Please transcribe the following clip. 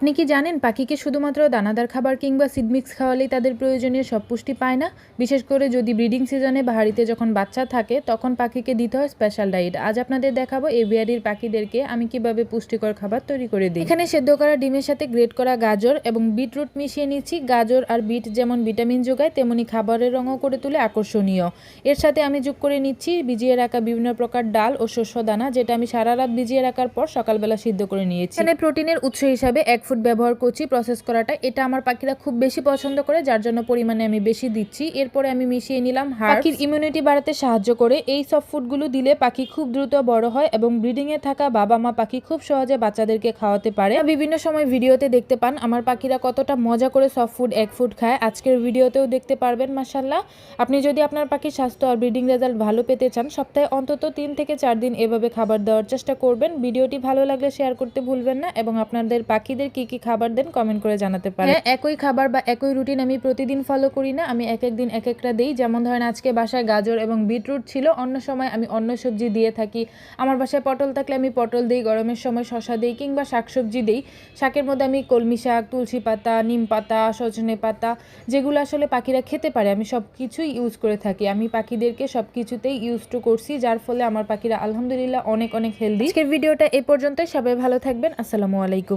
আপনি কি জানেন পাখিকে শুধুমাত্র দানাদার খাবার কিংবা সিড মিক্স খাওয়ালেই তাদের প্রয়োজনীয় সব পুষ্টি পায় না? বিশেষ করে যদি ব্রিডিং সিজনে বা হাঁড়িতে যখন বাচ্চা থাকে তখন পাখিকে দিতে হয় স্পেশাল ডায়েট। আজ আপনাদের দেখাবো এভিয়ারির পাখিদেরকে আমি কিভাবে পুষ্টিকর খাবার তৈরি করে দিই। এখানে সেদ্ধ করা ডিমের সাথে গ্রেট করা গাজর এবং বিটরুট মিশিয়ে নিচ্ছি। গাজর আর বিট যেমন ভিটামিন যোগায় তেমনি খাবারের রঙও করে তুলে আকর্ষণীয়। এর সাথে আমি যোগ করে নিচ্ছি ভিজিয়ে রাখা বিভিন্ন প্রকার ডাল ও শস্য দানা, যেটা আমি সারা রাত ভিজিয়ে রাখার পর সকালবেলা সিদ্ধ করে নিয়েছি। এখানে প্রোটিনের উৎস হিসাবে 1 ফুট ব্যবহার করছি প্রসেস করাটা। এটা আমার পাখিরা খুব বেশি পছন্দ করে, যার জন্য পরিমাণে আমি বেশি দিচ্ছি। এরপরে আমি মিশিয়ে নিলাম পাখির ইমিউনিটি বাড়াতে সাহায্য করে। এই সব ফুডগুলো দিলে পাখি খুব দ্রুত বড় হয় এবং ব্রিডিং এ থাকা বাবা মা পাখি খুব সহজে বাচ্চাদেরকে খাওয়াতে পারে। বিভিন্ন সময় ভিডিওতে দেখতে পান আমার পাখিরা কতটা মজা করে সফট ফুড 1 ফুট খায়। আজকের ভিডিওতেও দেখতে পারবেন মাশাআল্লাহ। আপনি যদি আপনার পাখির স্বাস্থ্য আর ব্রিডিং রেজাল্ট ভালো পেতে চান, সপ্তাহে অন্তত 3 থেকে 4 দিন এভাবে খাবার দেওয়ার চেষ্টা করবেন। ভিডিওটি ভালো লাগলে শেয়ার করতে ভুলবেন না এবং আপনাদের পাখিদের কি কি খাবার দেন কমেন্ট করে জানাতে পারেন। হ্যাঁ, একই খাবার বা একই রুটিন আমি প্রতিদিন ফলো করি না, আমি এক এক দিন এক একটা দেই। যেমন ধরেন আজকে বাসায় গাজর এবং বিটরুট ছিল, অন্য সময় আমি অন্য সবজি দিয়ে থাকি। আমার বাসায় পটল থাকলে আমি পটল দিই, গরমের সময় শসা দিই কিংবা শাকসবজি দিই। শাকের মধ্যে আমি কলমি শাক, তুলসী পাতা, নিম পাতা, সজনে পাতা, যেগুলো আসলে পাখিরা খেতে পারে আমি সব কিছুই ইউজ করে থাকি। আমি পাখিদেরকে সব কিছুতেই ইউজ টু করছি, যার ফলে আমার পাখিরা আলহামদুলিল্লাহ অনেক অনেক হেলদি। আজকের ভিডিওটা এই পর্যন্তই। সবাই ভালো থাকবেন। আসসালামু আলাইকুম।